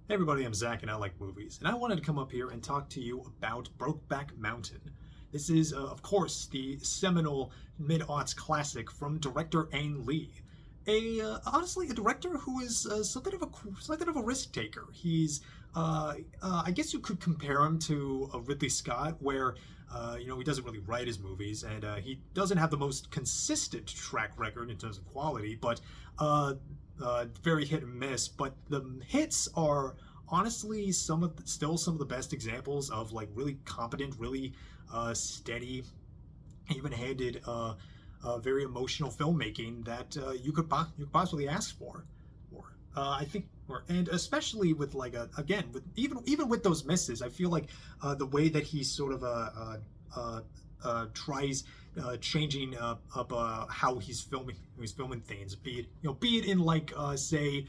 Hey everybody, I'm Zach and I like movies, and I wanted to come up here and talk to you about Brokeback Mountain. This is, of course, the seminal mid-aughts classic from director Ang Lee. Honestly, a director who is something of a risk taker. I guess you could compare him to Ridley Scott, where he doesn't really write his movies, and he doesn't have the most consistent track record in terms of quality, but very hit and miss. But the hits are honestly still some of the best examples of like really competent, really steady, even-handed, very emotional filmmaking that you could possibly ask for. I think, and especially with like again with even with those misses, I feel like the way that he sort of tries changing up how he's filming things, be it in like say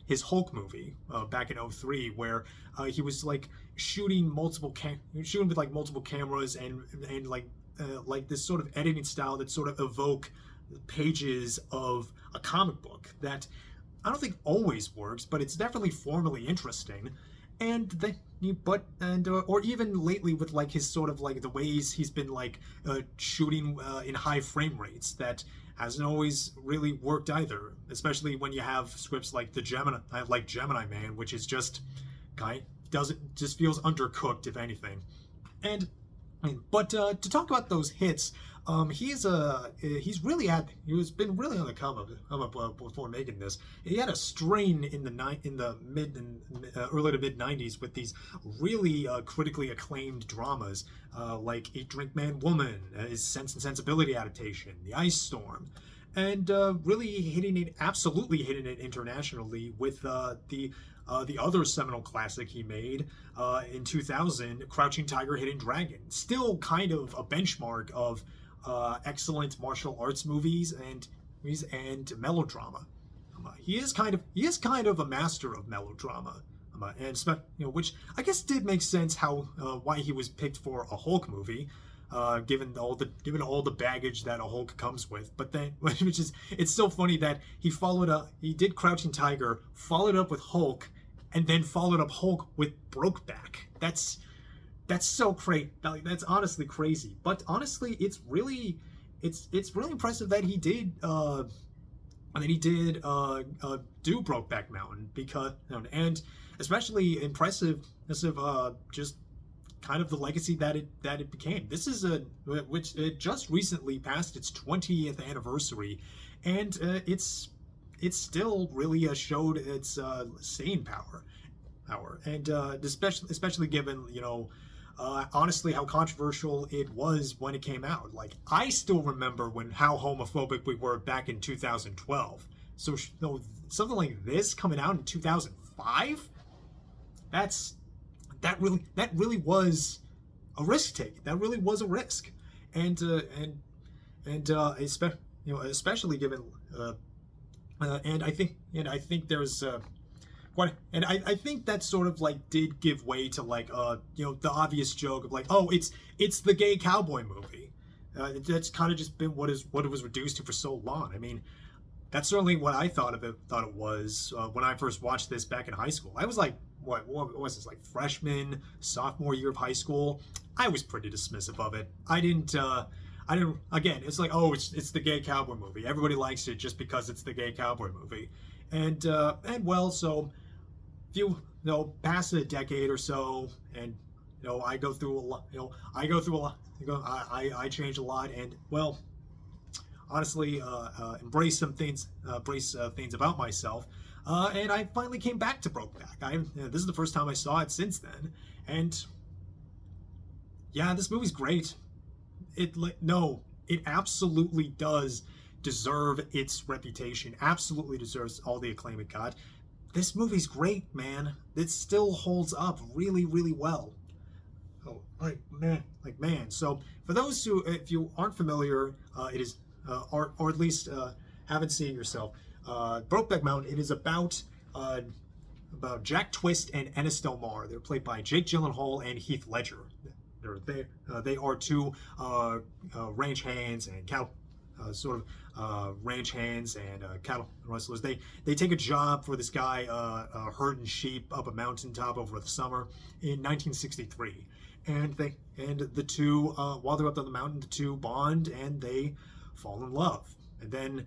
his Hulk movie back in '03, where he was like shooting with like multiple cameras and like this sort of editing style that sort of evoke pages of a comic book that I don't think always works, but it's definitely formally interesting. And or even lately with like his sort of like the ways he's been like shooting in high frame rates that hasn't always really worked either. Especially when you have scripts like Gemini Man, which is just feels undercooked if anything. And but to talk about those hits, he's been really on the come up before making this. He had a strain in the mid and early to mid '90s with these really critically acclaimed dramas like Eat, Drink, Man, Woman, his Sense and Sensibility adaptation, The Ice Storm, and absolutely hitting it internationally with the other seminal classic he made in 2000, Crouching Tiger, Hidden Dragon. Still kind of a benchmark of excellent martial arts movies and melodrama. He is kind of a master of melodrama, which I guess did make sense why he was picked for a Hulk movie. Given all the baggage that a Hulk comes with, but then it's so funny that he did Crouching Tiger, followed up with Hulk, and then followed up Hulk with Brokeback. That's so crazy. That's honestly crazy. But honestly, it's really impressive that he did do Brokeback Mountain, and especially impressive just kind of the legacy that it became. This is which it just recently passed its 20th anniversary, and it's still really showed its staying power, and especially given honestly how controversial it was when it came out. Like, I still remember how homophobic we were back in 2012. So something like this coming out in 2005, that really was a risk take. That really was a risk, and especially given and I think there's I think that sort of like did give way to like the obvious joke of like, oh, it's the gay cowboy movie. That's kind of just been what it was reduced to for so long. I mean, that's certainly what I thought it was when I first watched this back in high school. I was like, what was this, like freshman, sophomore year of high school? I was pretty dismissive of it. I didn't again, it's like, oh, it's the gay cowboy movie. Everybody likes it just because it's the gay cowboy movie. And well, so if past a decade or so, and I go through a lot, I change a lot, and well, honestly, embrace things about myself. And I finally came back to Brokeback. This is the first time I saw it since then, and yeah, this movie's great. It absolutely does deserve its reputation. Absolutely deserves all the acclaim it got. This movie's great, man. It still holds up really, really well. Oh, man. So for those who, if you aren't familiar, it is, or at least haven't seen it yourself. Brokeback Mountain. It is about Jack Twist and Ennis Del Mar. They're played by Jake Gyllenhaal and Heath Ledger. They are two ranch hands and ranch hands and cattle rustlers. They take a job for this guy herding sheep up a mountaintop over the summer in 1963, and the two while they're up on the mountain, the two bond and they fall in love, and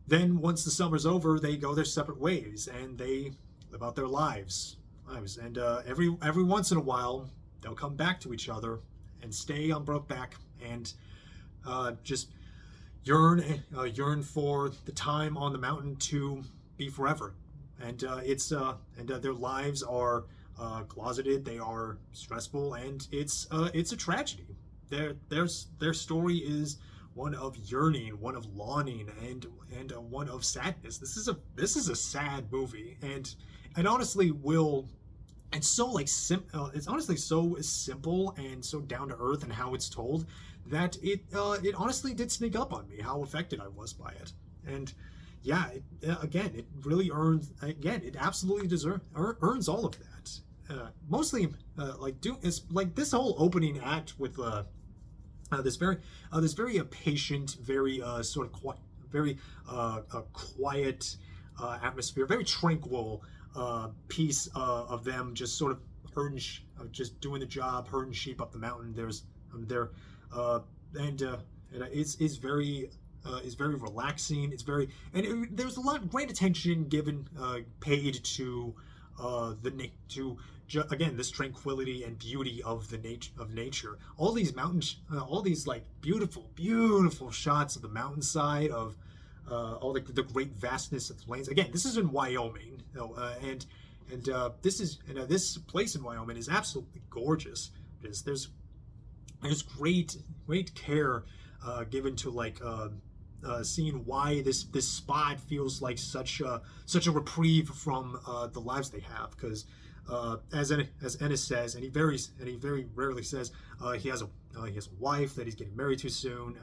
then once the summer's over, they go their separate ways and they live out their lives. And every once in a while, they'll come back to each other and stay on Brokeback and just yearn for the time on the mountain to be forever. And their lives are closeted, they are stressful, and it's a tragedy. Their story is one of yearning, one of longing, and one of sadness. This is a sad movie, and honestly it's so it's honestly so simple and so down to earth in how it's told that it honestly did sneak up on me how affected I was by it. And yeah, it really earns, it absolutely earns all of that. Mostly it's like this whole opening act with this very patient, very quiet atmosphere, very tranquil piece of them just sort of just doing the job, herding sheep up the mountain. It's very relaxing. There's a lot great attention paid to again, this tranquility and beauty of nature. All these mountains, all these like beautiful shots of the mountainside, of all the great vastness of the plains. Again, this is in Wyoming, this place in Wyoming is absolutely gorgeous. There's great care given to seeing why this spot feels like such a reprieve from the lives they have, because as Ennis says, and he very rarely says, he has a wife that he's getting married to soon.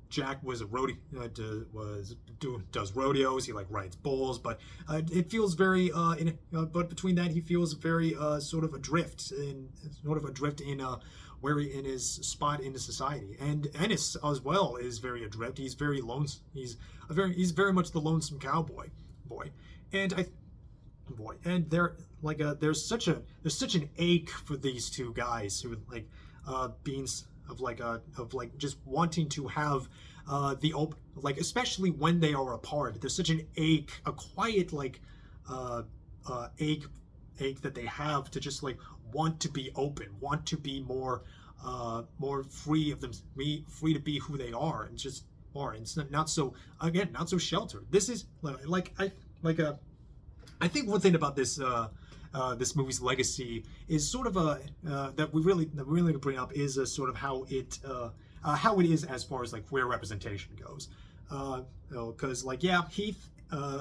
Jack was does rodeos. He rides bulls, but it feels very but between that he feels very sort of adrift in his spot in the society. And Ennis as well is very adrift. He's very lonesome. He's very much the lonesome cowboy boy. And there's such an ache for these two guys who just wanting to have the open, especially when they are apart. There's such an ache, a quiet ache that they have to just want to be open, want to be more free of them, free to be who they are, and just are. And it's not so sheltered. This is I think one thing about this this movie's legacy is sort of that we really need to bring up is sort of how it is as far as queer representation goes. Because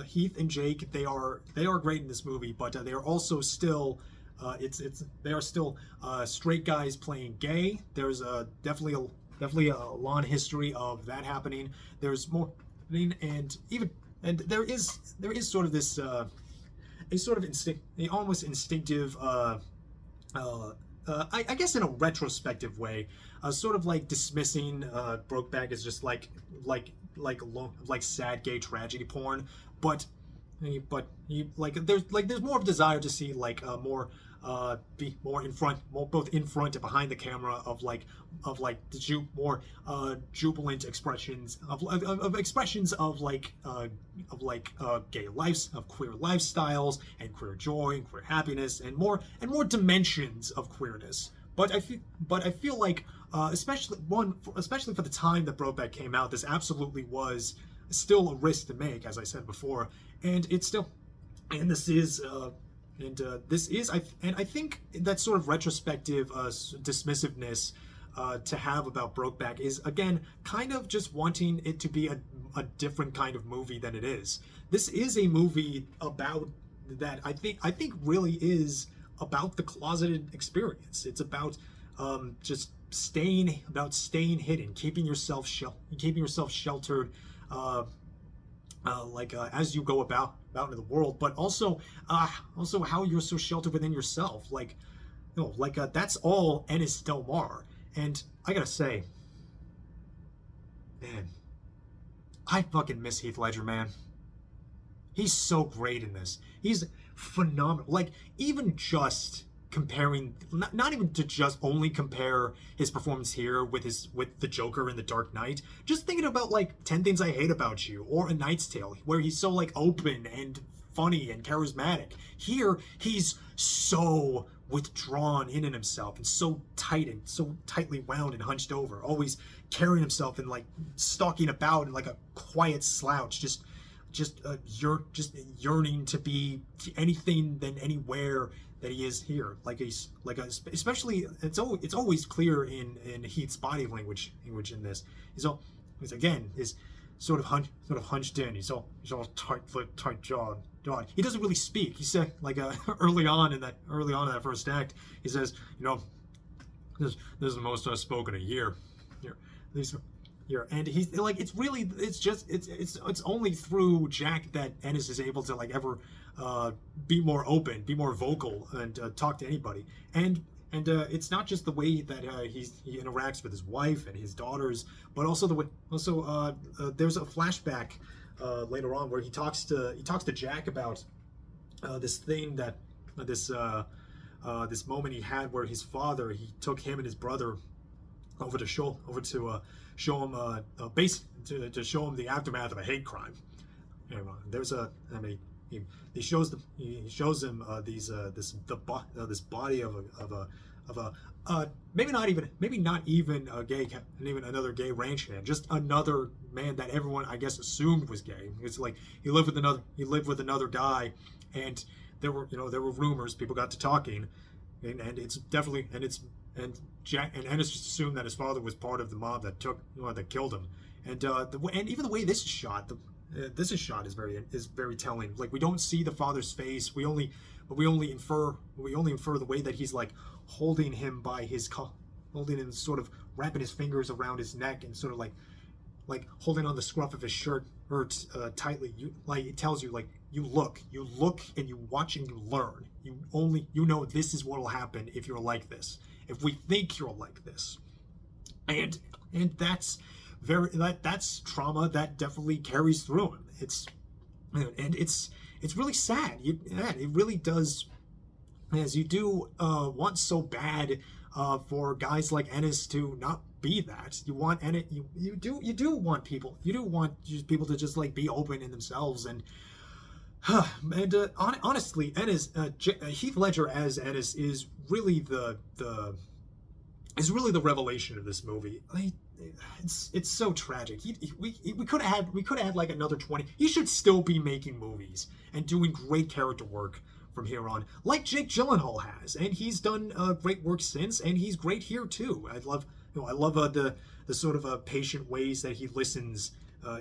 Heath and Jake, they are great in this movie, but they are also still they are still straight guys playing gay. There's definitely a long history of that happening. There's more, and there is sort of this almost instinctive, I guess in a retrospective way, sort of dismissing Brokeback as just like sad gay tragedy porn, but there's more of a desire to see be more in front, both in front and behind the camera of more jubilant expressions of expressions of gay lives, of queer lifestyles and queer joy and queer happiness and more dimensions of queerness. But I feel like especially for the time that Brokeback came out, this absolutely was still a risk to make, as I said before, and it's still, and this is. I think that sort of retrospective dismissiveness to have about Brokeback is, again, kind of just wanting it to be a different kind of movie than it is. This is a movie about that I think really is about the closeted experience. It's about just staying hidden, keeping yourself sheltered, as you go about into the world, but also how you're so sheltered within yourself. That's all Ennis Del Mar. And I gotta say, man, I fucking miss Heath Ledger, man. He's so great in this. He's phenomenal. Like, even just comparing, not even to just only compare his performance here with the Joker in The Dark Knight, just thinking about like 10 Things I Hate About You or A Knight's Tale, where he's so like open and funny and charismatic. Here, he's so withdrawn in himself and so tight and so tightly wound and hunched over, always carrying himself and like stalking about in like a quiet slouch, just yearning to be anything than anywhere that he is here. Like especially it's always clear in Heath's body language in this. He's again is sort of hunched in. He's all tight jawed. He doesn't really speak. He said like early on in that first act, he says, this is the most I've spoken a year. Here, and he's like, it's only through Jack that Ennis is able to like ever be more open, be more vocal, and talk to anybody. And it's not just the way that he interacts with his wife and his daughters, but also there's a flashback later on where he talks to Jack about this thing that this moment he had where his father, he took him and his brother over to show him to show him the aftermath of a hate crime. There's he shows him this body of a maybe not even a gay, even another gay ranch hand, just another man that everyone I guess assumed was gay. It's like he lived with another guy, and there were rumors, people got to talking, and it's definitely and Jack and Ennis just assumed that his father was part of the mob that killed him, and even the way this is shot, is very telling. Like, we don't see the father's face. We only infer the way that he's like holding him sort of wrapping his fingers around his neck and sort of like holding on the scruff of his shirt tightly. It tells you, like, you look and you watch and you learn. You know this is what will happen if you're like this. If we think you're like this, and that's that's trauma that definitely carries through him. It's really sad. It really does, as you do want so bad for guys like Ennis to not be that. You want Ennis, you do want people to just like be open in themselves and. Honestly, Ennis, Heath Ledger as Ennis is really the revelation of this movie. It's so tragic. We could have had like another 20. He should still be making movies and doing great character work from here on, like Jake Gyllenhaal has, and he's done great work since, and he's great here too. I love the sort of patient ways that he listens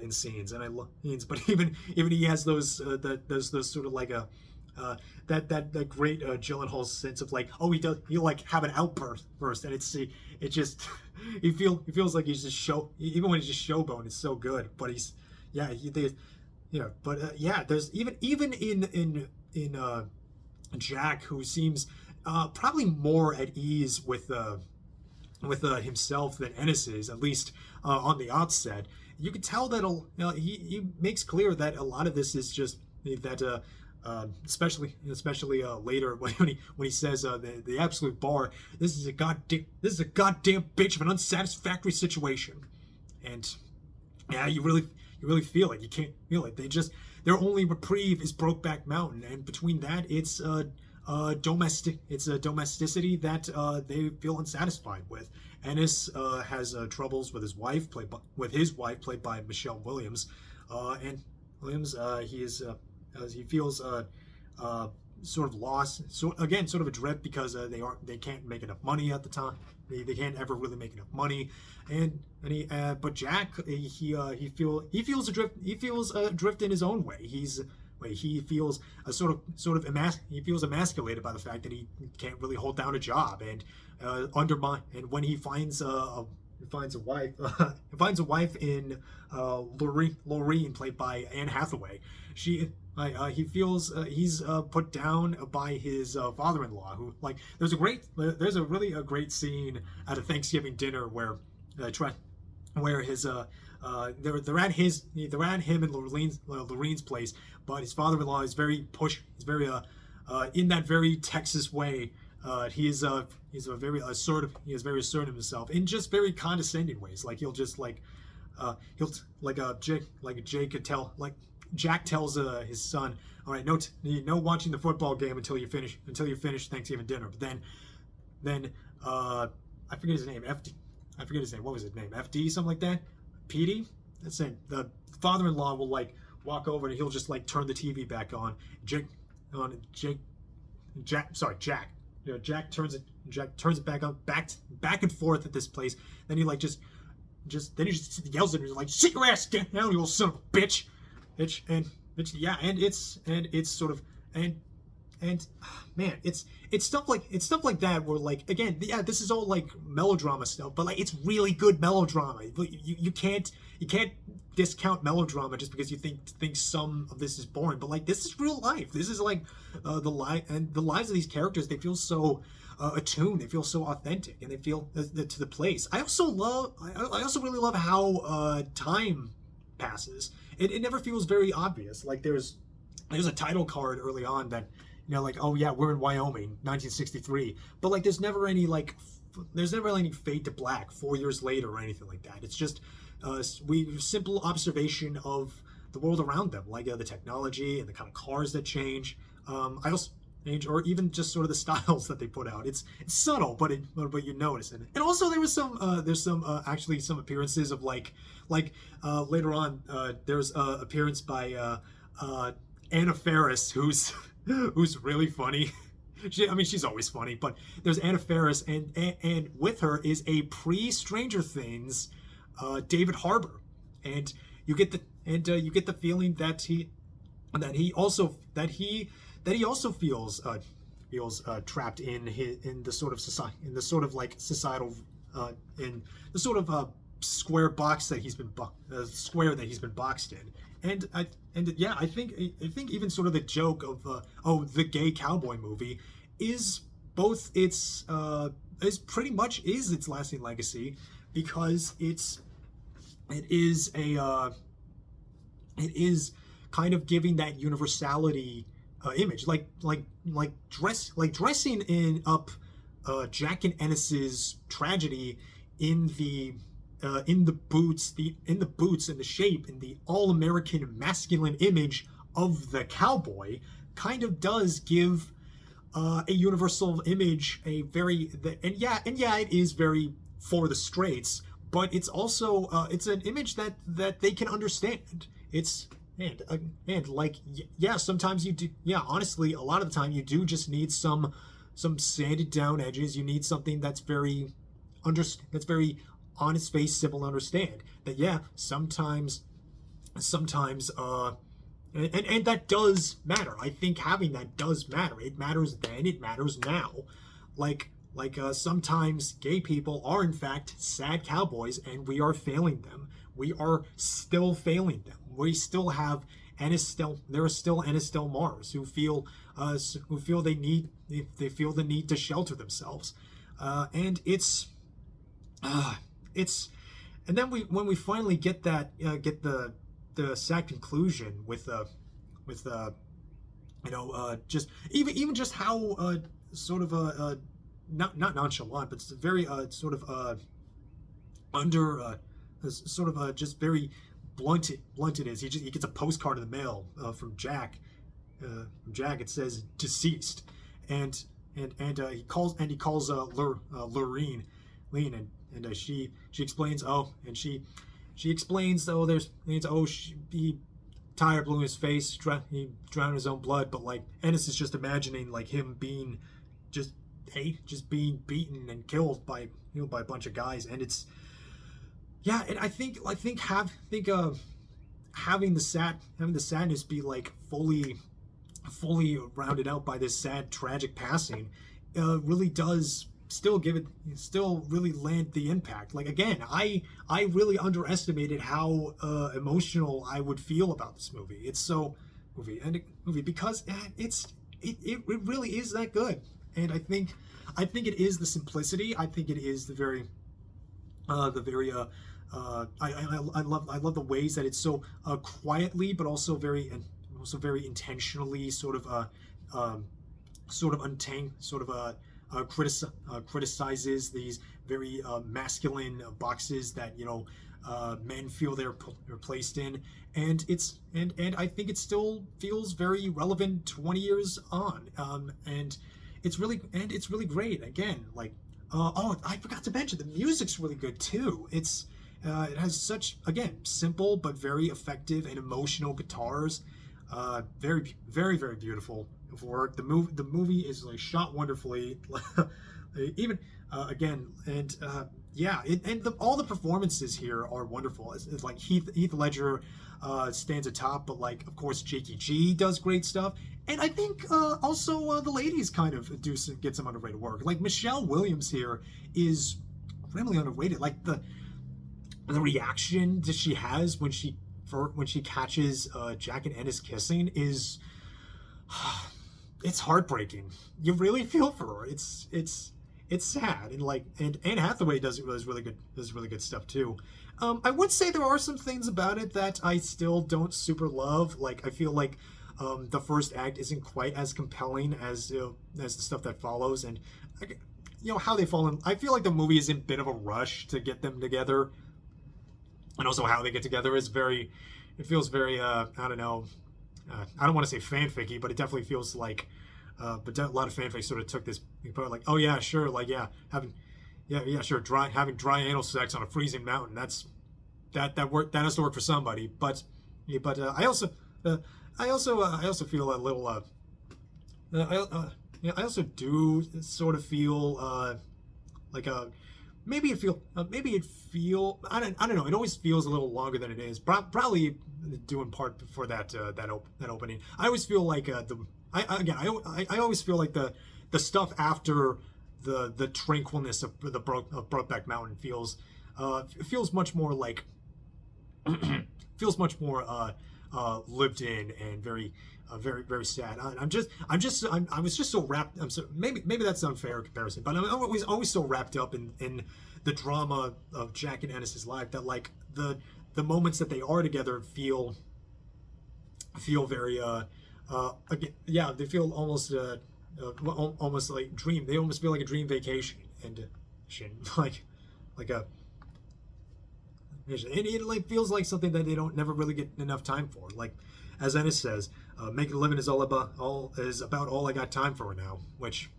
in scenes, and I love scenes. But even he has those sort of like that great Gyllenhaal sense of like, oh, he'll like have an outburst and he feels like he's just even when he's just showboating, it's so good. But there's even in Jack, who seems probably more at ease with himself than Ennis is, at least on the outset. You can tell that he makes clear that a lot of this is just that especially later when he says the absolute bar, this is a goddamn bitch of an unsatisfactory situation. And yeah, you really feel it. You can't feel it. Their only reprieve is Brokeback Mountain, and between that it's domesticity that they feel unsatisfied with. Ennis has troubles with his wife, played by Michelle Williams, and Williams he feels sort of lost, sort of adrift because they can't make enough money at the time. They can't ever really make enough money, but Jack he feels adrift in his own way. He feels he feels emasculated by the fact that he can't really hold down a job and and when he finds a wife in Lorraine, played by Anne Hathaway. He feels he's put down by his father-in-law, who, like, there's a really great scene at a Thanksgiving dinner where his they're at him and Lorraine's place, but his father-in-law is very he's very in that very Texas way. He's a very assertive. He is very assertive himself in just very condescending ways. Like he'll just Jack tells his son, all right, no watching the football game until you finish Thanksgiving dinner. But then I forget his name. I forget his name. What was his name? FD, something like that. PD. That's it. The father-in-law will like walk over and he'll just like turn the TV back on. Jack. You know, Jack turns it back on, back and forth at this place. Then he like just yells at him, like, sit your ass down, you little son of a bitch. Man, it's stuff like that where, like, again, yeah, this is all like melodrama stuff, but like it's really good melodrama. You can't discount melodrama just because you think some of this is boring. But like, this is real life. This is like the lives of these characters. They feel so attuned. They feel so authentic, and they feel to the place. I also really love how time passes. It never feels very obvious. Like there's a title card early on that, you know, like, oh yeah, we're in Wyoming, 1963. But like there's never any fade to black 4 years later or anything like that. It's just simple observation of the world around them, like the technology and the kind of cars that change. I also change, or even just sort of the styles that they put out. It's subtle, but you notice it. And also there's some appearances of like later on there's appearance by Anna Faris, who's really funny. She's always funny, but there's Anna Faris, and with her is a pre-Stranger Things David Harbour, and you get the feeling that he also feels trapped in the sort of society, in the sort of like societal in the sort of square box that he's been boxed in. And I think even sort of the joke of the gay cowboy movie is both its pretty much its lasting legacy, because it is kind of giving that universality image, like dressing in up Jack and Ennis's tragedy in the boots and the shape and the all-American masculine image of the cowboy kind of does give a universal image, it is very for the straights, but it's also it's an image that they can understand. Sometimes you do, honestly, a lot of the time you do just need some sanded down edges. You need something that's very on its face, simple to understand. That sometimes and that does matter. I think having that does matter. It matters then, it matters now. Like sometimes gay people are in fact sad cowboys, and we are failing them. We are still failing them. We still have there are still Ennis Del Mars who feel the need to shelter themselves, and and then when we finally get the sad conclusion with just even just how sort of not nonchalant, but it's very sort of just very blunt it is. He gets a postcard in the mail from Jack. It says deceased, and he calls Lorraine, and she explains, he tire blew in his face, he drowned in his own blood, but like Ennis is just imagining like him being just being beaten and killed by a bunch of guys. And it's and I think having the sadness be like fully rounded out by this sad tragic passing really does still really land the impact. Like, again, I really underestimated how emotional I would feel about this movie. It's so movie because it really is that good. And I think it is the simplicity. I think it is the very I love the ways that it's so quietly, but also very intentionally criticizes these very masculine boxes that men feel they're placed in, and I think it still feels very relevant 20 years on, and it's really great. Again, like oh, I forgot to mention the music's really good too. It has such, again, simple but very effective and emotional guitars. Very, very, very beautiful work. The movie is like shot wonderfully. Even again, and yeah, all the performances here are wonderful. It's like Heath Ledger stands atop, but like of course Jakey G does great stuff, and I think also the ladies kind of get some underrated work. Like Michelle Williams here is extremely underrated. Like the reaction that she has when she catches Jack and Ennis kissing is it's heartbreaking. You really feel for her. It's sad, and Anne Hathaway does really good stuff too. I would say there are some things about it that I still don't super love. Like I feel like the first act isn't quite as compelling as the stuff that follows, and how they fall in. I feel like the movie is in a bit of a rush to get them together. And also how they get together is it feels very, I don't know, I don't want to say fanficky, but it definitely feels like, but a lot of fanfics sort of took this, like, oh yeah, sure, like, yeah, having dry anal sex on a freezing mountain, that has to work for somebody. But I also feel a little, I also do sort of feel, like a, maybe it feel I don't know. It always feels a little longer than it is. Probably due in part for that opening. I always feel like I always feel like the stuff after the tranquilness of Brokeback Mountain feels much more like feels much more lived in and very very sad. I was just so wrapped. Maybe that's an unfair comparison, but I'm always so wrapped up in the drama of Jack and Ennis's life that like the moments that they are together feel very again, yeah, they feel almost like dream. They almost feel like a dream vacation and like a. And it like feels like something that they don't never really get enough time for. Like as Ennis says, making a living is about all I got time for now. Which,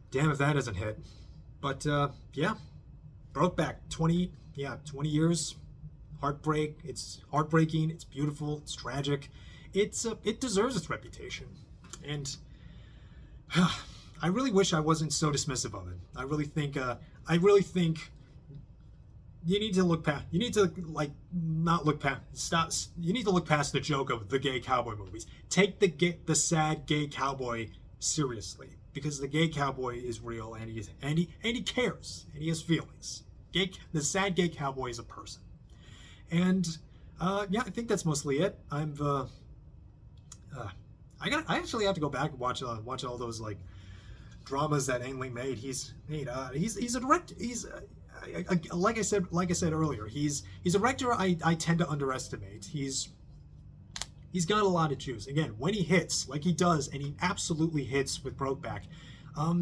damn if that doesn't hit. But yeah, Brokeback, 20 years, heartbreak. It's heartbreaking. It's beautiful. It's tragic. It deserves its reputation, and I really wish I wasn't so dismissive of it. I really think. You need to look past. You need to not look past. Stop. You need to look past the joke of the gay cowboy movies. Take the sad gay cowboy seriously, because the gay cowboy is real and he cares and he has feelings. The sad gay cowboy is a person, and yeah, I think that's mostly it. I actually have to go back and watch all those like dramas that Ang Lee made. He's a director. Like I said earlier, he's a director I tend to underestimate. He's got a lot of juice. Again, when he hits, like he does, and he absolutely hits with Brokeback,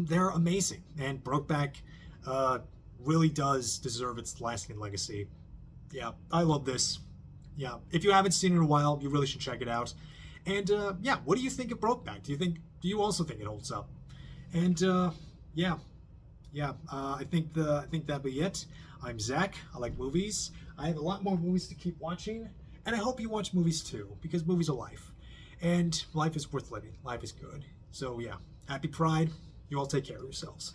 they're amazing. And Brokeback really does deserve its lasting legacy. Yeah, I love this. Yeah, if you haven't seen it in a while, you really should check it out. And yeah, what do you think of Brokeback? Do you also think it holds up? And yeah. I think that'll be it. I'm Zach. I like movies. I have a lot more movies to keep watching, and I hope you watch movies too, because movies are life, and life is worth living. Life is good. So yeah, happy Pride. You all take care of yourselves.